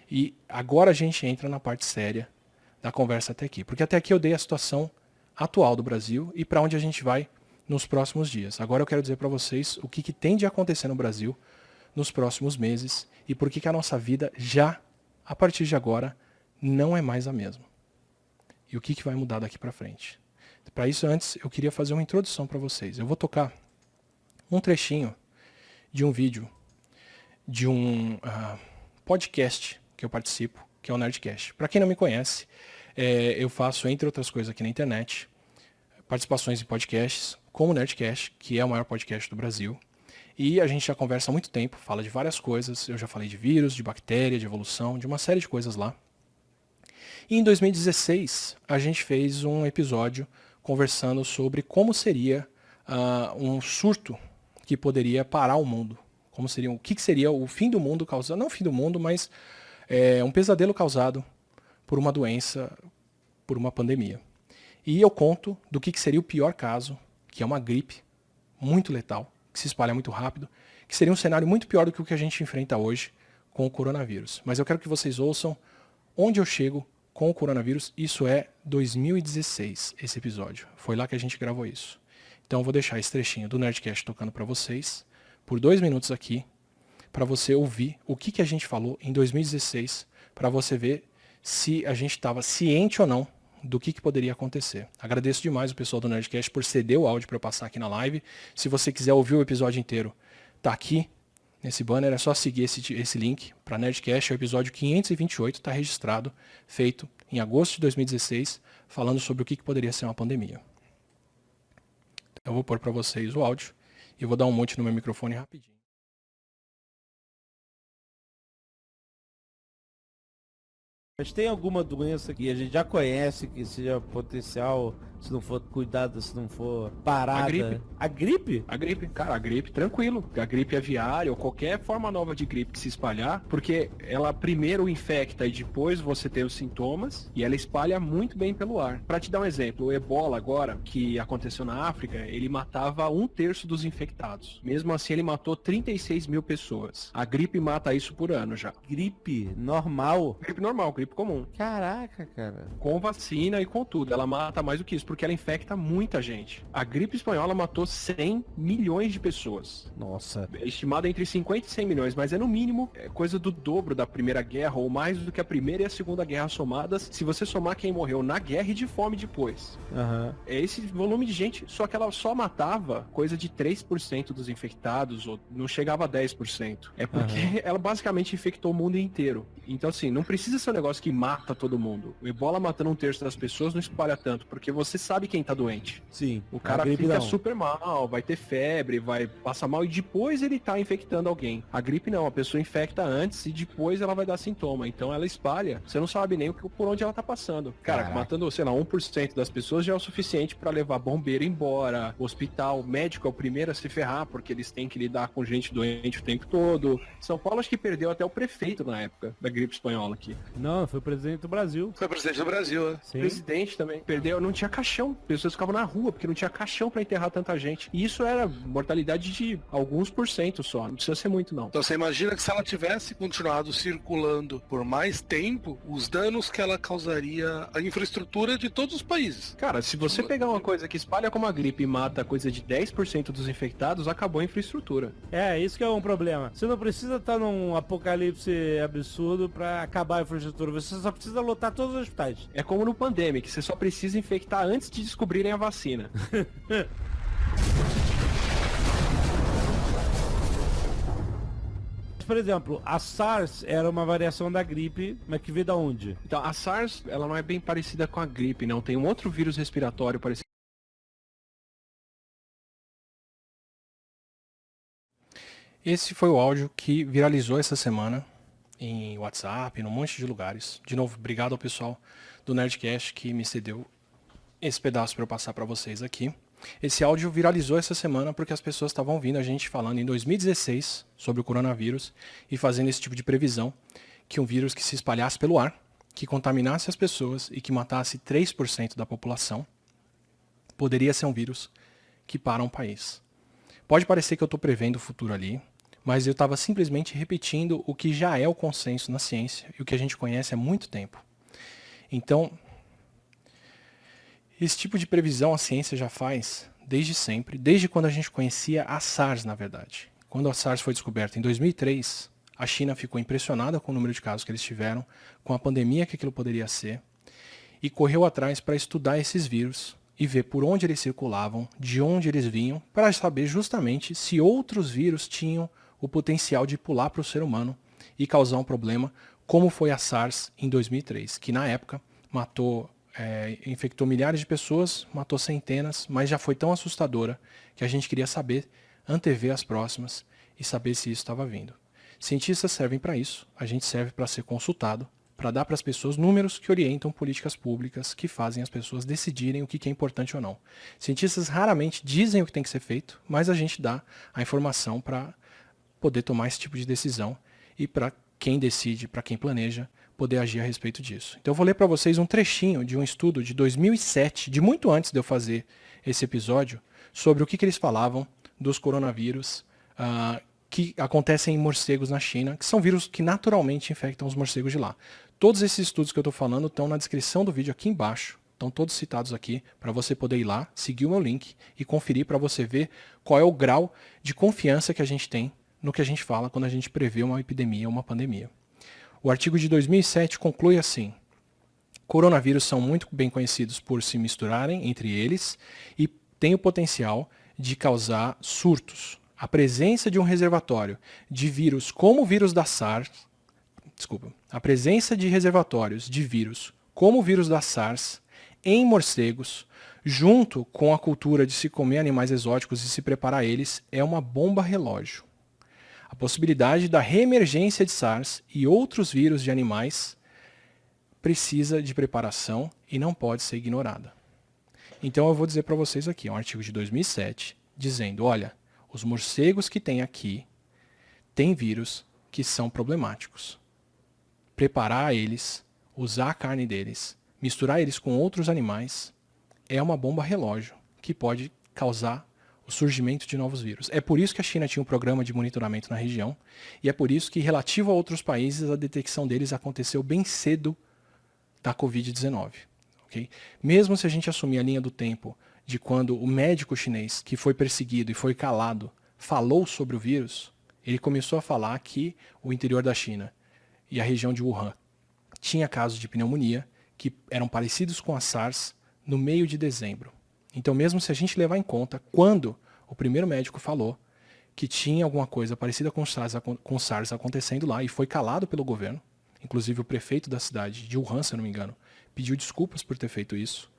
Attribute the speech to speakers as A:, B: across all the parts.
A: E agora a gente entra na parte séria da conversa até aqui. Porque até aqui eu dei a situação atual do Brasil e para onde a gente vai nos próximos dias. Agora eu quero dizer para vocês o que tem de acontecer no Brasil nos próximos meses e por que a nossa vida já, a partir de agora, não é mais a mesma. E o que vai mudar daqui para frente. Para isso, antes, eu queria fazer uma introdução para vocês. Eu vou tocar um trechinho de um vídeo de um podcast que eu participo, que é o Nerdcast. Para quem não me conhece, eu faço, entre outras coisas aqui na internet, participações em podcasts, como o Nerdcast, que é o maior podcast do Brasil. E a gente já conversa há muito tempo, fala de várias coisas. Eu já falei de vírus, de bactéria, de evolução, de uma série de coisas lá. E em 2016, a gente fez um episódio conversando sobre como seria um surto que poderia parar o mundo. O que seria o fim do mundo causado, não o fim do mundo, mas um pesadelo causado por uma doença, por uma pandemia. E eu conto do que seria o pior caso, que é uma gripe muito letal, que se espalha muito rápido, que seria um cenário muito pior do que o que a gente enfrenta hoje com o coronavírus. Mas eu quero que vocês ouçam onde eu chego com o coronavírus. Isso é 2016, esse episódio. Foi lá que a gente gravou isso. Então eu vou deixar esse trechinho do Nerdcast tocando para vocês, por 2 minutos aqui, para você ouvir o que a gente falou em 2016, para você ver se a gente estava ciente ou não do que poderia acontecer. Agradeço demais o pessoal do Nerdcast por ceder o áudio para eu passar aqui na live. Se você quiser ouvir o episódio inteiro, tá aqui nesse banner, é só seguir esse link para Nerdcast. É o episódio 528, está registrado, feito em agosto de 2016, falando sobre o que poderia ser uma pandemia. Eu vou pôr para vocês o áudio e vou dar um monte no meu microfone rapidinho.
B: Mas tem alguma doença que a gente já conhece que seja potencial, se não for cuidada, se não for parada?
A: A gripe.
B: A gripe?
A: A gripe, cara, a gripe, tranquilo. A gripe aviária ou qualquer forma nova de gripe que se espalhar, porque ela primeiro infecta e depois você tem os sintomas e ela espalha muito bem pelo ar. Pra te dar um exemplo, o Ebola agora, que aconteceu na África, ele matava 1/3 dos infectados. Mesmo assim, ele matou 36 mil pessoas. A gripe mata isso por ano já.
B: Gripe normal?
A: Gripe normal, gripe comum.
B: Caraca, cara.
A: Com vacina e com tudo. Ela mata mais do que isso, porque ela infecta muita gente. A gripe espanhola matou 100 milhões de pessoas.
B: Nossa.
A: É estimado entre 50 e 100 milhões, mas é no mínimo coisa do dobro da Primeira Guerra, ou mais do que a Primeira e a Segunda Guerra somadas, se você somar quem morreu na guerra e de fome depois.
B: Uhum.
A: É esse volume de gente, só que ela só matava coisa de 3% dos infectados, ou não chegava a 10%. É porque ela basicamente infectou o mundo inteiro. Então, assim, não precisa ser um negócio que mata todo mundo. O Ebola matando 1/3 das pessoas não espalha tanto, porque você sabe quem tá doente.
B: Sim.
A: O cara fica super mal, vai ter febre, vai passar mal e depois ele tá infectando alguém. A gripe não, a pessoa infecta antes e depois ela vai dar sintoma. Então ela espalha, você não sabe nem por onde ela tá passando. Cara,
B: Caraca.
A: matando, sei lá, 1% das pessoas já é o suficiente pra levar bombeiro embora, hospital, médico é o primeiro a se ferrar, porque eles têm que lidar com gente doente o tempo todo. São Paulo acho que perdeu até o prefeito na época da gripe espanhola aqui.
B: Não, foi o presidente do Brasil.
C: Foi presidente do Brasil, né?
B: Sim.
A: O presidente também perdeu, não tinha caixão. Pessoas ficavam na rua porque não tinha caixão pra enterrar tanta gente. E isso era mortalidade de alguns % só. Não precisa ser muito, não.
C: Então você imagina que se ela tivesse continuado circulando por mais tempo, os danos que ela causaria à infraestrutura de todos os países.
A: Cara, se você pegar uma coisa que espalha como a gripe e mata coisa de 10% dos infectados, acabou a infraestrutura.
B: É, isso que é um problema. Você não precisa estar num apocalipse absurdo pra acabar a infraestrutura. Você só precisa lotar todos os hospitais.
A: É como no Pandemic, você só precisa infectar antes de descobrirem a vacina.
B: Por exemplo, a SARS era uma variação da gripe, mas que veio da onde?
A: Então, a SARS, ela não é bem parecida com a gripe, não. Tem um outro vírus respiratório parecido. Esse foi o áudio que viralizou essa semana em WhatsApp, num monte de lugares. De novo, obrigado ao pessoal do Nerdcast que me cedeu esse pedaço para eu passar para vocês aqui. Esse áudio viralizou essa semana porque as pessoas estavam ouvindo a gente falando em 2016 sobre o coronavírus e fazendo esse tipo de previsão que um vírus que se espalhasse pelo ar, que contaminasse as pessoas e que matasse 3% da população, poderia ser um vírus que para um país. Pode parecer que eu estou prevendo o futuro ali, mas eu estava simplesmente repetindo o que já é o consenso na ciência e o que a gente conhece há muito tempo. Então, esse tipo de previsão a ciência já faz desde sempre, desde quando a gente conhecia a SARS, na verdade. Quando a SARS foi descoberta em 2003, a China ficou impressionada com o número de casos que eles tiveram, com a pandemia que aquilo poderia ser, e correu atrás para estudar esses vírus e ver por onde eles circulavam, de onde eles vinham, para saber justamente se outros vírus tinham o potencial de pular para o ser humano e causar um problema, como foi a SARS em 2003, que na época infectou milhares de pessoas, matou centenas, mas já foi tão assustadora que a gente queria saber, antever as próximas e saber se isso estava vindo. Cientistas servem para isso, a gente serve para ser consultado, para dar para as pessoas números que orientam políticas públicas, que fazem as pessoas decidirem o que é importante ou não. Cientistas raramente dizem o que tem que ser feito, mas a gente dá a informação para poder tomar esse tipo de decisão e para quem decide, para quem planeja, poder agir a respeito disso. Então eu vou ler para vocês um trechinho de um estudo de 2007, de muito antes de eu fazer esse episódio, sobre o que eles falavam dos coronavírus que acontecem em morcegos na China, que são vírus que naturalmente infectam os morcegos de lá. Todos esses estudos que eu estou falando estão na descrição do vídeo aqui embaixo, estão todos citados aqui, para você poder ir lá, seguir o meu link e conferir para você ver qual é o grau de confiança que a gente tem no que a gente fala quando a gente prevê uma epidemia ou uma pandemia. O artigo de 2007 conclui assim: coronavírus são muito bem conhecidos por se misturarem entre eles e têm o potencial de causar surtos. A presença de um reservatório de vírus como o vírus da SARS, a presença de reservatórios de vírus como o vírus da SARS em morcegos, junto com a cultura de se comer animais exóticos e se preparar a eles, é uma bomba relógio. A possibilidade da reemergência de SARS e outros vírus de animais precisa de preparação e não pode ser ignorada. Então eu vou dizer para vocês aqui, é um artigo de 2007, dizendo, olha, os morcegos que tem aqui têm vírus que são problemáticos. Preparar eles, usar a carne deles, misturar eles com outros animais, é uma bomba relógio que pode causar o surgimento de novos vírus. É por isso que a China tinha um programa de monitoramento na região, e é por isso que, relativo a outros países, a detecção deles aconteceu bem cedo da Covid-19. Okay? Mesmo se a gente assumir a linha do tempo de quando o médico chinês, que foi perseguido e foi calado, falou sobre o vírus, ele começou a falar que o interior da China e a região de Wuhan tinha casos de pneumonia que eram parecidos com a SARS no meio de dezembro. Então, mesmo se a gente levar em conta quando o primeiro médico falou que tinha alguma coisa parecida com SARS acontecendo lá e foi calado pelo governo, inclusive o prefeito da cidade de Wuhan, se eu não me engano, pediu desculpas por ter feito isso.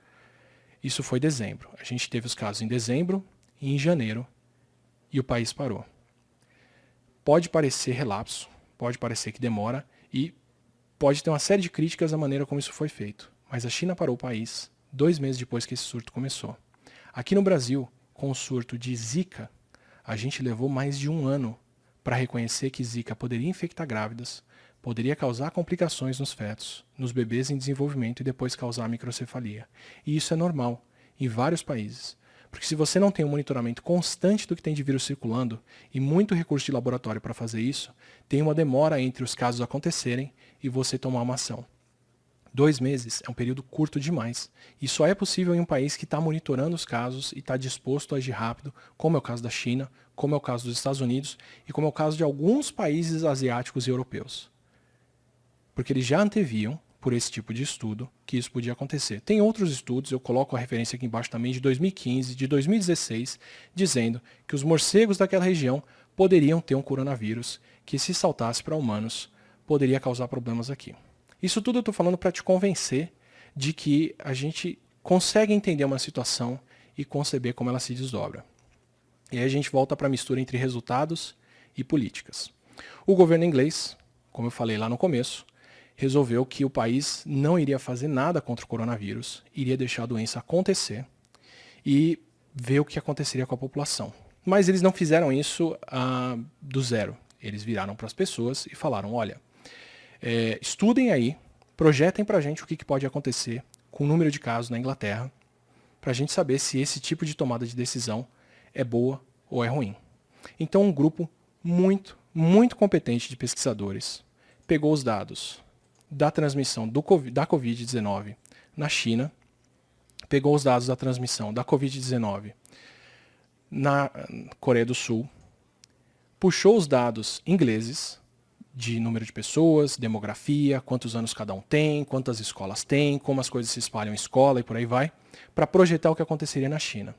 A: Isso foi dezembro. A gente teve os casos em dezembro e em janeiro e o país parou. Pode parecer relapso, pode parecer que demora e pode ter uma série de críticas à maneira como isso foi feito. Mas a China parou o país 2 meses depois que esse surto começou. Aqui no Brasil, com o surto de Zika, a gente levou mais de 1 ano para reconhecer que Zika poderia infectar grávidas, poderia causar complicações nos fetos, nos bebês em desenvolvimento e depois causar microcefalia. E isso é normal em vários países. Porque se você não tem um monitoramento constante do que tem de vírus circulando e muito recurso de laboratório para fazer isso, tem uma demora entre os casos acontecerem e você tomar uma ação. 2 meses é um período curto demais. E só é possível em um país que está monitorando os casos e está disposto a agir rápido, como é o caso da China, como é o caso dos Estados Unidos e como é o caso de alguns países asiáticos e europeus. Porque eles já anteviam, por esse tipo de estudo, que isso podia acontecer. Tem outros estudos, eu coloco a referência aqui embaixo também, de 2015, de 2016, dizendo que os morcegos daquela região poderiam ter um coronavírus que, se saltasse para humanos, poderia causar problemas aqui. Isso tudo eu estou falando para te convencer de que a gente consegue entender uma situação e conceber como ela se desdobra. E aí a gente volta para a mistura entre resultados e políticas. O governo inglês, como eu falei lá no começo, resolveu que o país não iria fazer nada contra o coronavírus, iria deixar a doença acontecer e ver o que aconteceria com a população. Mas eles não fizeram isso do zero. Eles viraram para as pessoas e falaram, olha, estudem aí, projetem para a gente o que pode acontecer com o número de casos na Inglaterra, para a gente saber se esse tipo de tomada de decisão é boa ou é ruim. Então um grupo muito competente de pesquisadores pegou os dados da transmissão da Covid-19 na China, pegou os dados da transmissão da Covid-19 na Coreia do Sul, puxou os dados ingleses de número de pessoas, demografia, quantos anos cada um tem, quantas escolas tem, como as coisas se espalham em escola e por aí vai, para projetar o que aconteceria na China.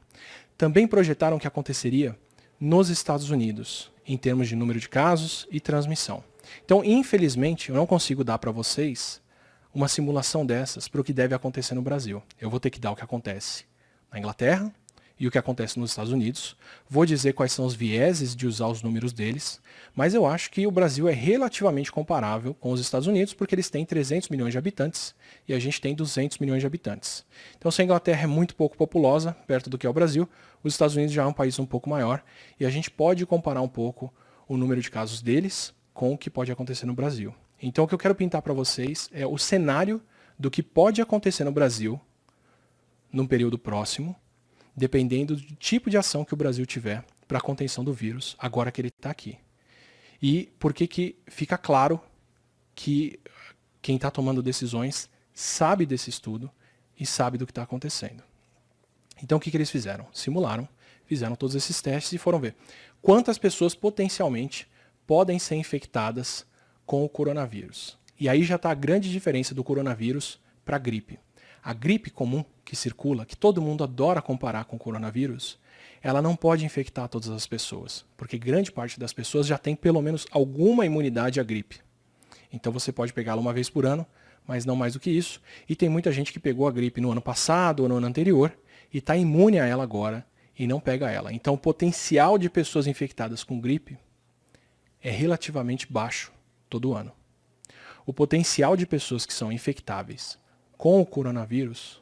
A: Também projetaram o que aconteceria nos Estados Unidos, em termos de número de casos e transmissão. Então, infelizmente, eu não consigo dar para vocês uma simulação dessas para o que deve acontecer no Brasil. Eu vou ter que dar o que acontece na Inglaterra e o que acontece nos Estados Unidos. Vou dizer quais são os vieses de usar os números deles, mas eu acho que o Brasil é relativamente comparável com os Estados Unidos, porque eles têm 300 milhões de habitantes e a gente tem 200 milhões de habitantes. Então, se a Inglaterra é muito pouco populosa, perto do que é o Brasil, os Estados Unidos já é um país um pouco maior e a gente pode comparar um pouco o número de casos deles com o que pode acontecer no Brasil. Então, o que eu quero pintar para vocês é o cenário do que pode acontecer no Brasil num período próximo, dependendo do tipo de ação que o Brasil tiver para a contenção do vírus, agora que ele está aqui. E por que fica claro que quem está tomando decisões sabe desse estudo e sabe do que está acontecendo. Então, o que eles fizeram? Simularam, fizeram todos esses testes e foram ver quantas pessoas potencialmente podem ser infectadas com o coronavírus. E aí já está a grande diferença do coronavírus para a gripe. A gripe comum que circula, que todo mundo adora comparar com o coronavírus, ela não pode infectar todas as pessoas, porque grande parte das pessoas já tem pelo menos alguma imunidade à gripe. Então você pode pegá-la uma vez por ano, mas não mais do que isso. E tem muita gente que pegou a gripe no ano passado ou no ano anterior e está imune a ela agora e não pega ela. Então o potencial de pessoas infectadas com gripe é relativamente baixo todo ano. O potencial de pessoas que são infectáveis com o coronavírus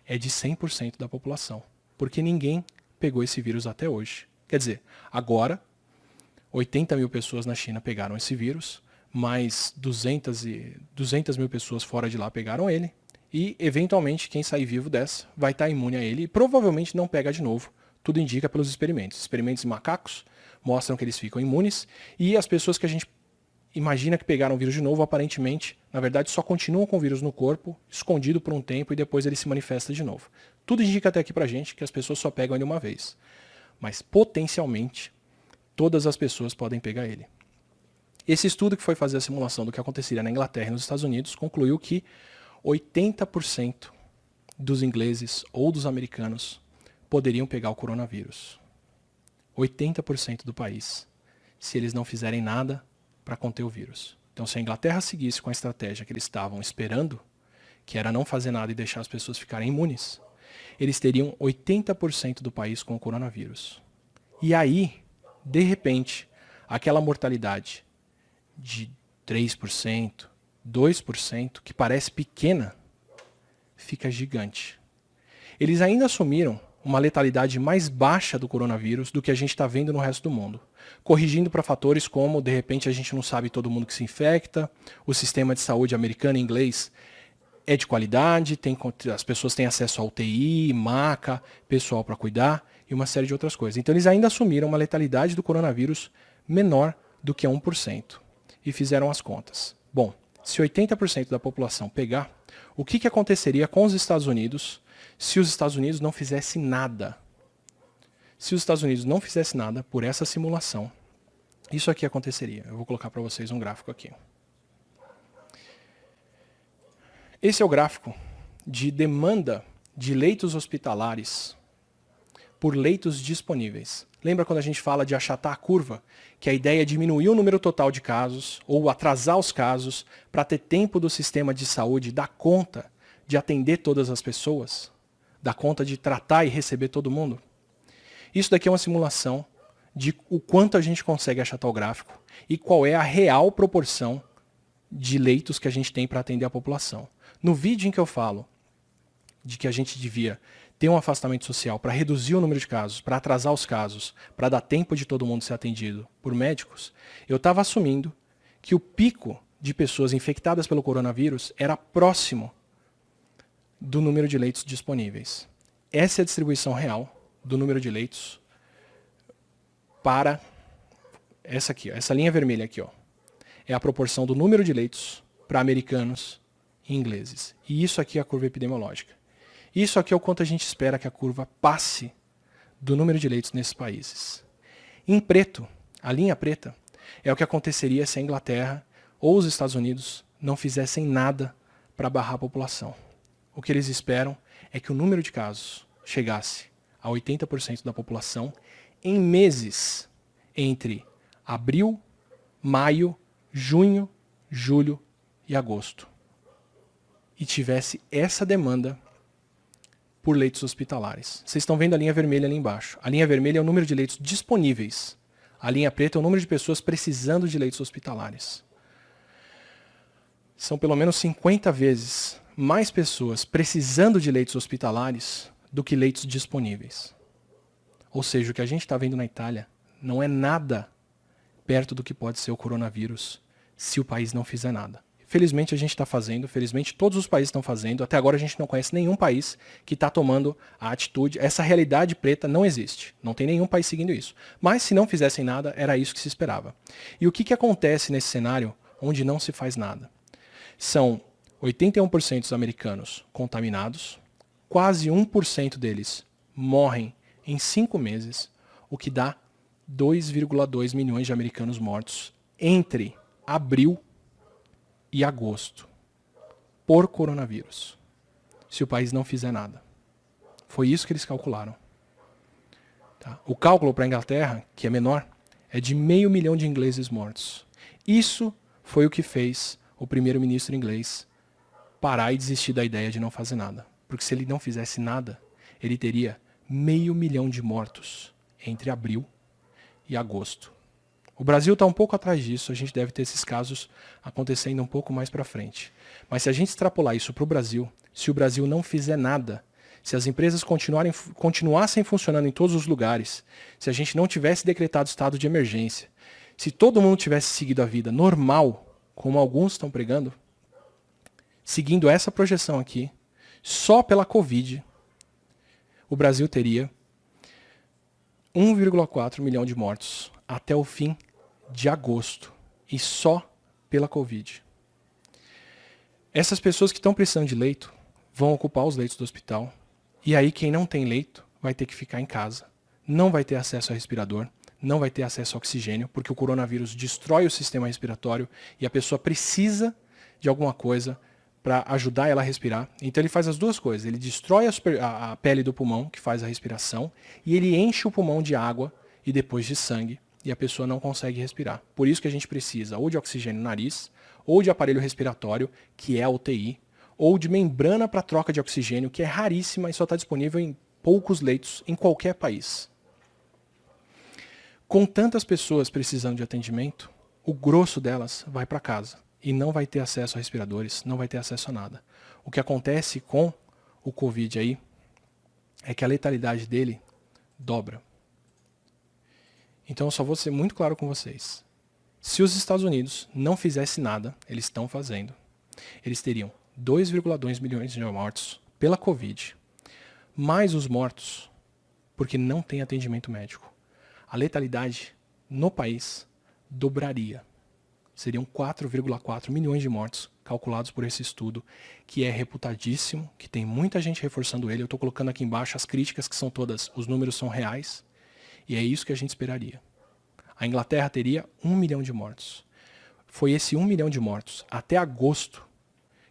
A: é de 100% da população, porque ninguém pegou esse vírus até hoje. Quer dizer, agora, 80 mil pessoas na China pegaram esse vírus, mais 200 mil pessoas fora de lá pegaram ele, e, eventualmente, quem sair vivo dessa vai estar imune a ele e provavelmente não pega de novo. Tudo indica pelos experimentos. Experimentos em macacos mostram que eles ficam imunes, e as pessoas que a gente imagina que pegaram o vírus de novo, aparentemente, na verdade, só continuam com o vírus no corpo, escondido por um tempo, e depois ele se manifesta de novo. Tudo indica até aqui pra gente que as pessoas só pegam ele uma vez. Mas, potencialmente, todas as pessoas podem pegar ele. Esse estudo que foi fazer a simulação do que aconteceria na Inglaterra e nos Estados Unidos concluiu que 80% dos ingleses ou dos americanos poderiam pegar o coronavírus. 80% do país, se eles não fizerem nada para conter o vírus. Então, se a Inglaterra seguisse com a estratégia que eles estavam esperando, que era não fazer nada e deixar as pessoas ficarem imunes, eles teriam 80% do país com o coronavírus. E aí, de repente, aquela mortalidade de 3%, 2%, que parece pequena, fica gigante. Eles ainda assumiram uma letalidade mais baixa do coronavírus do que a gente está vendo no resto do mundo, corrigindo para fatores como, de repente, a gente não sabe todo mundo que se infecta, o sistema de saúde americano e inglês é de qualidade, as pessoas têm acesso a UTI, maca, pessoal para cuidar e uma série de outras coisas. Então eles ainda assumiram uma letalidade do coronavírus menor do que 1% e fizeram as contas. Bom, se 80% da população pegar, o que aconteceria com os Estados Unidos se os Estados Unidos não fizessem nada? Se os Estados Unidos não fizessem nada por essa simulação, isso aqui aconteceria. Eu vou colocar para vocês um gráfico aqui. Esse é o gráfico de demanda de leitos hospitalares por leitos disponíveis. Lembra quando a gente fala de achatar a curva? Que a ideia é diminuir o número total de casos ou atrasar os casos para ter tempo do sistema de saúde dar conta de atender todas as pessoas, dar conta de tratar e receber todo mundo? Isso daqui é uma simulação de o quanto a gente consegue achatar o gráfico e qual é a real proporção de leitos que a gente tem para atender a população. No vídeo em que eu falo de que a gente devia ter um afastamento social para reduzir o número de casos, para atrasar os casos, para dar tempo de todo mundo ser atendido por médicos, eu estava assumindo que o pico de pessoas infectadas pelo coronavírus era próximo do número de leitos disponíveis. Essa é a distribuição real do número de leitos para essa aqui, ó, essa linha vermelha aqui, ó, é a proporção do número de leitos para americanos e ingleses. E isso aqui é a curva epidemiológica. Isso aqui é o quanto a gente espera que a curva passe do número de leitos nesses países. Em preto, a linha preta, é o que aconteceria se a Inglaterra ou os Estados Unidos não fizessem nada para barrar a população. O que eles esperam é que o número de casos chegasse a 80% da população em meses entre abril, maio, junho, julho e agosto. E tivesse essa demanda por leitos hospitalares. Vocês estão vendo a linha vermelha ali embaixo. A linha vermelha é o número de leitos disponíveis. A linha preta é o número de pessoas precisando de leitos hospitalares. São pelo menos 50 vezes mais pessoas precisando de leitos hospitalares do que leitos disponíveis. Ou seja, o que a gente está vendo na Itália não é nada perto do que pode ser o coronavírus se o país não fizer nada. Felizmente a gente está fazendo, felizmente todos os países estão fazendo. Até agora a gente não conhece nenhum país que está tomando a atitude. Essa realidade preta não existe. Não tem nenhum país seguindo isso. Mas se não fizessem nada, era isso que se esperava. E o que acontece nesse cenário onde não se faz nada? São 81% dos americanos contaminados, quase 1% deles morrem em 5 meses, o que dá 2,2 milhões de americanos mortos entre abril e agosto por coronavírus, se o país não fizer nada. Foi isso que eles calcularam. Tá? O cálculo para a Inglaterra, que é menor, é de 500 mil de ingleses mortos. Isso foi o que fez o primeiro-ministro inglês parar e desistir da ideia de não fazer nada. Porque se ele não fizesse nada, ele teria 500 mil de mortos entre abril e agosto. O Brasil está um pouco atrás disso, a gente deve ter esses casos acontecendo um pouco mais para frente. Mas se a gente extrapolar isso para o Brasil, se o Brasil não fizer nada, se as empresas continuassem funcionando em todos os lugares, se a gente não tivesse decretado estado de emergência, se todo mundo tivesse seguido a vida normal, como alguns estão pregando, seguindo essa projeção aqui, só pela Covid, o Brasil teria 1,4 milhão de mortos até o fim de agosto. E só pela Covid. Essas pessoas que estão precisando de leito vão ocupar os leitos do hospital. E aí quem não tem leito vai ter que ficar em casa. Não vai ter acesso a respirador, não vai ter acesso a oxigênio, porque o coronavírus destrói o sistema respiratório e a pessoa precisa de alguma coisa para ajudar ela a respirar. Então ele faz as duas coisas. Ele destrói a pele do pulmão, que faz a respiração, e ele enche o pulmão de água e depois de sangue, e a pessoa não consegue respirar. Por isso que a gente precisa ou de oxigênio no nariz, ou de aparelho respiratório, que é a UTI, ou de membrana para troca de oxigênio, que é raríssima e só está disponível em poucos leitos em qualquer país. Com tantas pessoas precisando de atendimento, o grosso delas vai para casa e não vai ter acesso a respiradores, não vai ter acesso a nada. O que acontece com o Covid aí é que a letalidade dele dobra. Então eu só vou ser muito claro com vocês. Se os Estados Unidos não fizessem nada, eles estão fazendo, eles teriam 2,2 milhões de mortos pela Covid, mais os mortos porque não tem atendimento médico. A letalidade no país dobraria. Seriam 4,4 milhões de mortos calculados por esse estudo, que é reputadíssimo, que tem muita gente reforçando ele. Eu estou colocando aqui embaixo as críticas, que são todas, os números são reais, e é isso que a gente esperaria. A Inglaterra teria 1 milhão de mortos. Foi esse 1 milhão de mortos, até agosto,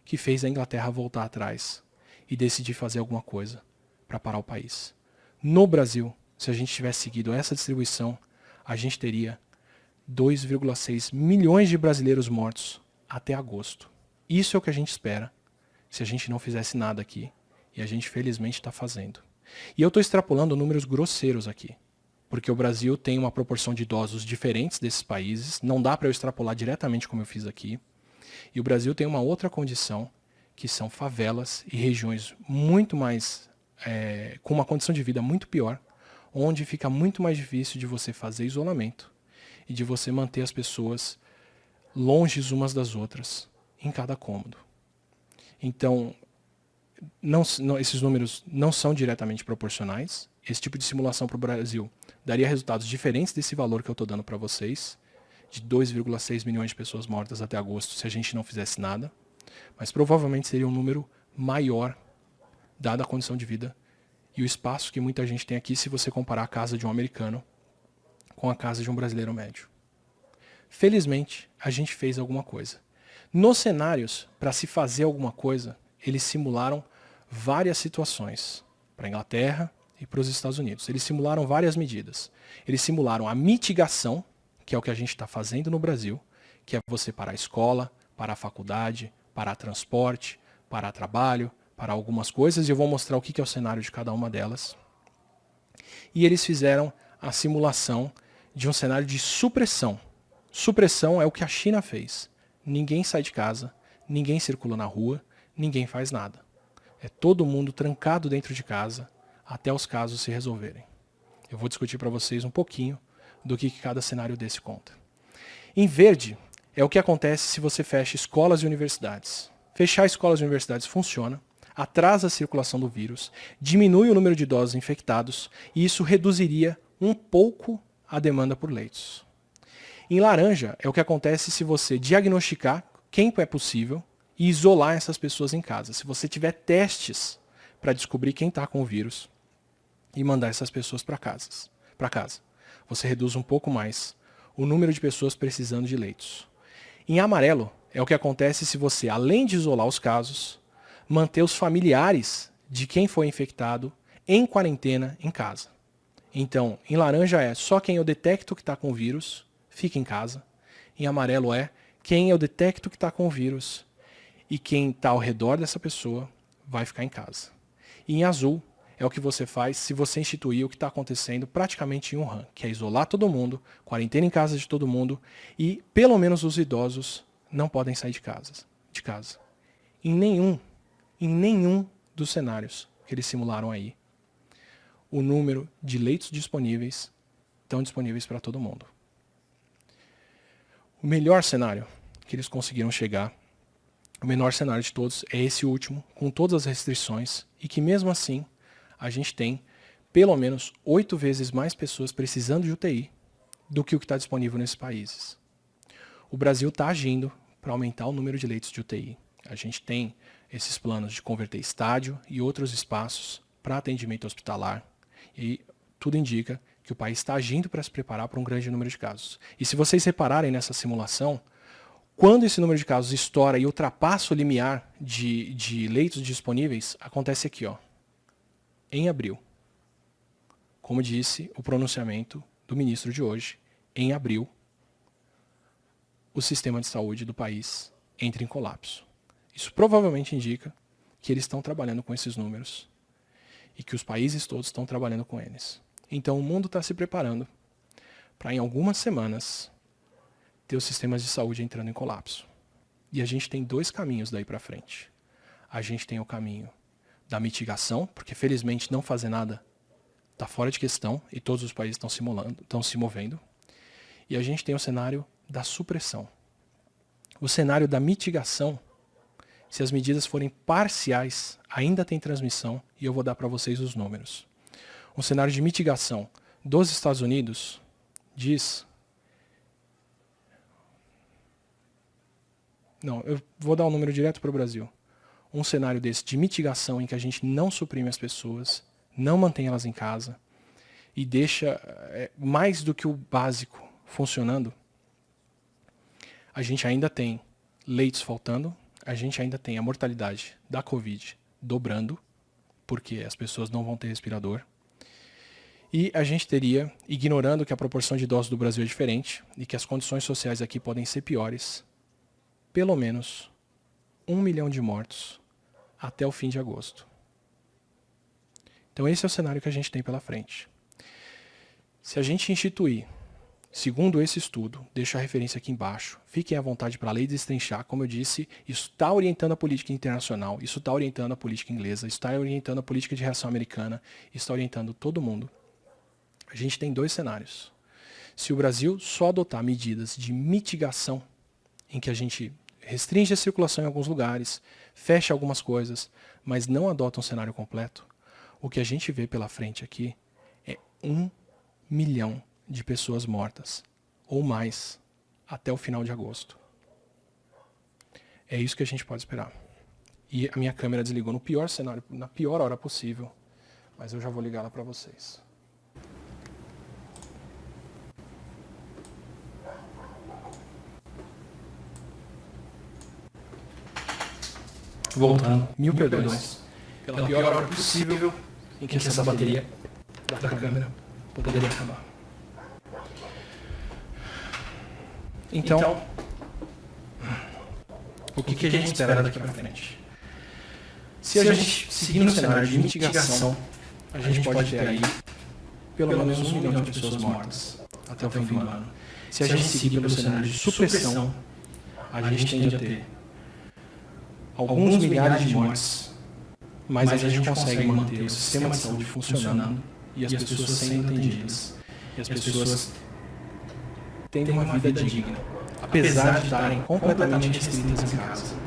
A: que fez a Inglaterra voltar atrás e decidir fazer alguma coisa para parar o país. No Brasil, se a gente tivesse seguido essa distribuição, a gente teria 2,6 milhões de brasileiros mortos até agosto. Isso é o que a gente espera se a gente não fizesse nada aqui. E a gente felizmente está fazendo. E eu estou extrapolando números grosseiros aqui. Porque o Brasil tem uma proporção de idosos diferentes desses países. Não dá para eu extrapolar diretamente como eu fiz aqui. E o Brasil tem uma outra condição, que são favelas e regiões muito mais, com uma condição de vida muito pior, onde fica muito mais difícil de você fazer isolamento e de você manter as pessoas longe umas das outras, em cada cômodo. Então, esses números não são diretamente proporcionais. Esse tipo de simulação para o Brasil daria resultados diferentes desse valor que eu estou dando para vocês. de 2,6 milhões de pessoas mortas até agosto se a gente não fizesse nada, mas provavelmente seria um número maior, dada a condição de vida e o espaço que muita gente tem aqui se você comparar a casa de um americano com a casa de um brasileiro médio. Felizmente, a gente fez alguma coisa. Nos cenários, para se fazer alguma coisa, eles simularam várias situações para a Inglaterra e para os Estados Unidos. Eles simularam várias medidas. Eles simularam a mitigação, que é o que a gente está fazendo no Brasil, que é você parar a escola, parar a faculdade, parar transporte, parar trabalho, parar algumas coisas, e eu vou mostrar o que é o cenário de cada uma delas. E eles fizeram a simulação de um cenário de supressão. Supressão é o que a China fez. Ninguém sai de casa, ninguém circula na rua, ninguém faz nada. É todo mundo trancado dentro de casa até os casos se resolverem. Eu vou discutir para vocês um pouquinho do que cada cenário desse conta. Em verde é o que acontece se você fecha escolas e universidades. Fechar escolas e universidades funciona, atrasa a circulação do vírus, diminui o número de idosos infectados e isso reduziria um pouco a demanda por leitos. Em laranja é o que acontece se você diagnosticar quem é possível e isolar essas pessoas em casa. Se você tiver testes para descobrir quem está com o vírus e mandar essas pessoas para casa. Você reduz um pouco mais o número de pessoas precisando de leitos. Em amarelo é o que acontece se você, além de isolar os casos, manter os familiares de quem foi infectado em quarentena em casa. Então, em laranja é só quem eu detecto que está com o vírus, fica em casa. Em amarelo é quem eu detecto que está com o vírus e quem está ao redor dessa pessoa vai ficar em casa. E em azul é o que você faz se você instituir o que está acontecendo praticamente em Wuhan, que é isolar todo mundo, quarentena em casa de todo mundo e pelo menos os idosos não podem sair de casa. Em nenhum dos cenários que eles simularam aí, o número de leitos disponíveis estão disponíveis para todo mundo. O melhor cenário que eles conseguiram chegar, o menor cenário de todos, é esse último, com todas as restrições, e que mesmo assim a gente tem pelo menos 8 vezes mais pessoas precisando de UTI do que o que está disponível nesses países. O Brasil está agindo para aumentar o número de leitos de UTI. A gente tem esses planos de converter estádio e outros espaços para atendimento hospitalar, e tudo indica que o país está agindo para se preparar para um grande número de casos. E se vocês repararem nessa simulação, quando esse número de casos estoura e ultrapassa o limiar de leitos disponíveis, acontece aqui, ó, em abril. Como disse o pronunciamento do ministro de hoje, em abril, o sistema de saúde do país entra em colapso. Isso provavelmente indica que eles estão trabalhando com esses números e que os países todos estão trabalhando com eles. Então o mundo está se preparando para em algumas semanas ter os sistemas de saúde entrando em colapso. E a gente tem 2 caminhos daí para frente. A gente tem o caminho da mitigação, porque felizmente não fazer nada está fora de questão e todos os países estão se movendo. E a gente tem o cenário da supressão. O cenário da mitigação, se as medidas forem parciais, ainda tem transmissão e eu vou dar para vocês os números. Um cenário de mitigação dos Estados Unidos diz... Não, eu vou dar um número direto para o Brasil. Um cenário desse de mitigação em que a gente não suprime as pessoas, não mantém elas em casa e deixa mais do que o básico funcionando, a gente ainda tem leitos faltando, a gente ainda tem a mortalidade da Covid dobrando, porque as pessoas não vão ter respirador. E a gente teria, ignorando que a proporção de idosos do Brasil é diferente e que as condições sociais aqui podem ser piores, pelo menos 1 milhão de mortos até o fim de agosto. Então esse é o cenário que a gente tem pela frente. Se a gente instituir, segundo esse estudo, deixo a referência aqui embaixo, fiquem à vontade para a lei destrinchar, como eu disse, isso está orientando a política internacional, isso está orientando a política inglesa, isso está orientando a política de reação americana, isso está orientando todo mundo. A gente tem 2 cenários. Se o Brasil só adotar medidas de mitigação, em que a gente restringe a circulação em alguns lugares, fecha algumas coisas, mas não adota um cenário completo, o que a gente vê pela frente aqui é 1 milhão de pessoas mortas, ou mais, até o final de agosto. É isso que a gente pode esperar. E a minha câmera desligou no pior cenário, na pior hora possível. Mas eu já vou ligá-la para vocês. Voltando, mil perdões pela pior hora possível em que essa bateria da câmera poderia acabar. Então, o que a gente espera daqui para frente? Se a gente seguir no cenário de mitigação, a gente pode ter aí pelo menos 1 milhão de pessoas mortas até o fim do ano. Se a gente seguir pelo cenário de supressão, a gente tende a ter alguns milhares de mortes, mas a gente consegue manter o sistema de saúde funcionando e as pessoas sendo atendidas. E as pessoas tendo uma vida digna, apesar de estarem completamente restritas em casa.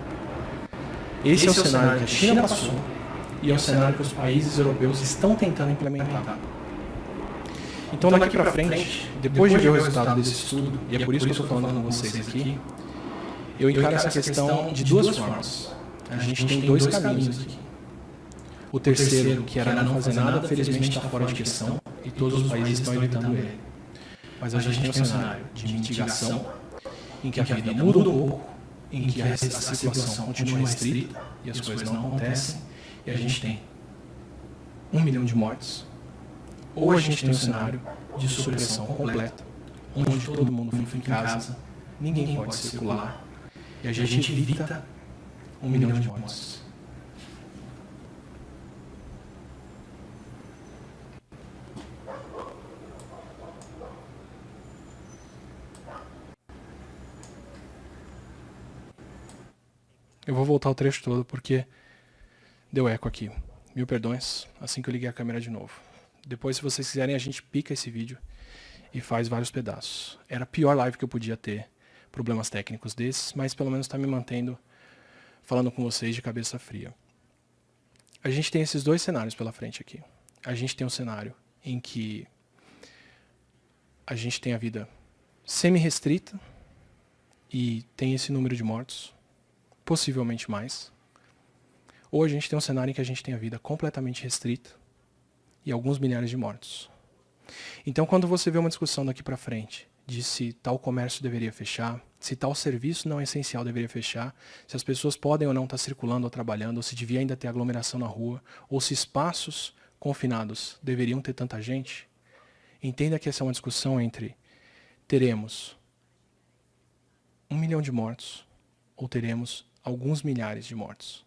A: Esse é o cenário que a China passou e é o cenário que os países europeus estão tentando implementar. Então daqui para frente, depois de ver o resultado desse estudo, e é por isso que eu estou falando com vocês aqui, eu encaro essa questão de duas formas. A gente tem dois caminhos aqui. O terceiro, que era não fazer nada, felizmente está fora de questão e todos os países estão evitando ele. Mas a gente tem um cenário de mitigação, em que a vida muda um pouco, em que a circulação continua restrita e as coisas não acontecem, e a gente tem 1 milhão de mortes. Ou a gente tem um cenário de supressão completa, onde todo mundo fica em casa, ninguém pode circular, e a gente evita 1 milhão de mortes. Eu vou voltar o trecho todo porque deu eco aqui. Mil perdões, assim que eu liguei a câmera de novo. Depois, se vocês quiserem, a gente pica esse vídeo e faz vários pedaços. Era a pior live que eu podia ter, problemas técnicos desses, mas pelo menos está me mantendo falando com vocês de cabeça fria. A gente tem esses dois cenários pela frente aqui. A gente tem um cenário em que a gente tem a vida semi-restrita e tem esse número de mortos, possivelmente mais. Ou a gente tem um cenário em que a gente tem a vida completamente restrita e alguns milhares de mortos. Então, quando você vê uma discussão daqui para frente de se tal comércio deveria fechar, se tal serviço não essencial deveria fechar, se as pessoas podem ou não estar circulando ou trabalhando, ou se devia ainda ter aglomeração na rua, ou se espaços confinados deveriam ter tanta gente, entenda que essa é uma discussão entre teremos 1 milhão de mortos ou teremos alguns milhares de mortos.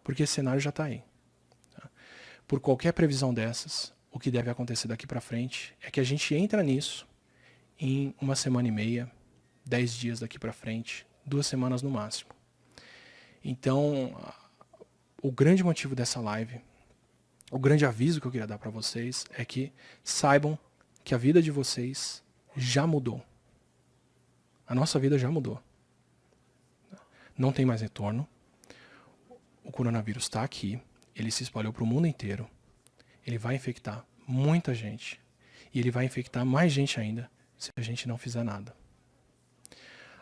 A: Porque esse cenário já está aí. Tá? Por qualquer previsão dessas, o que deve acontecer daqui para frente é que a gente entra nisso em 1 semana e meia, 10 dias daqui para frente, 2 semanas no máximo. Então, o grande motivo dessa live, o grande aviso que eu queria dar para vocês é que saibam que a vida de vocês já mudou. A nossa vida já mudou. Não tem mais retorno. O coronavírus está aqui, ele se espalhou para o mundo inteiro, ele vai infectar muita gente e ele vai infectar mais gente ainda se a gente não fizer nada.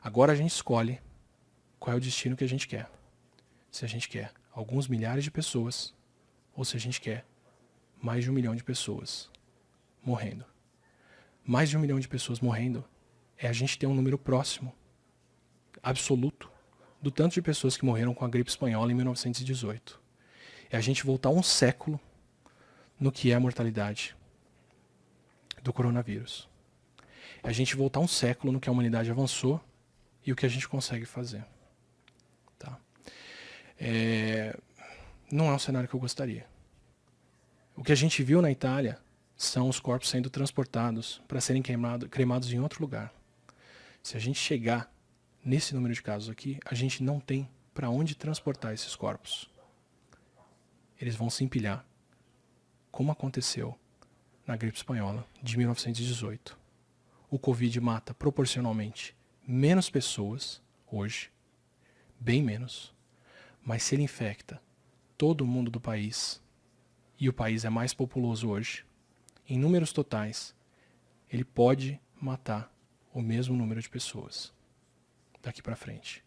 A: Agora a gente escolhe qual é o destino que a gente quer. Se a gente quer alguns milhares de pessoas ou se a gente quer mais de 1 milhão de pessoas morrendo. Mais de 1 milhão de pessoas morrendo é a gente ter um número próximo, absoluto, do tanto de pessoas que morreram com a gripe espanhola em 1918. É a gente voltar 1 século no que é a mortalidade do coronavírus. É a gente voltar 1 século no que a humanidade avançou e o que a gente consegue fazer. Tá? Não é um cenário que eu gostaria. O que a gente viu na Itália são os corpos sendo transportados para serem cremados em outro lugar. Se a gente chegar nesse número de casos aqui, a gente não tem para onde transportar esses corpos. Eles vão se empilhar, como aconteceu na gripe espanhola de 1918. O Covid mata proporcionalmente menos pessoas hoje, bem menos, mas se ele infecta todo mundo do país, e o país é mais populoso hoje, em números totais, ele pode matar o mesmo número de pessoas daqui para frente.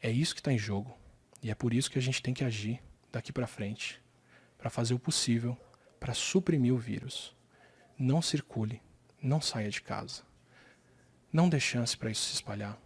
A: É isso que está em jogo e é por isso que a gente tem que agir daqui para frente para fazer o possível para suprimir o vírus. Não circule, não saia de casa. Não dê chance para isso se espalhar.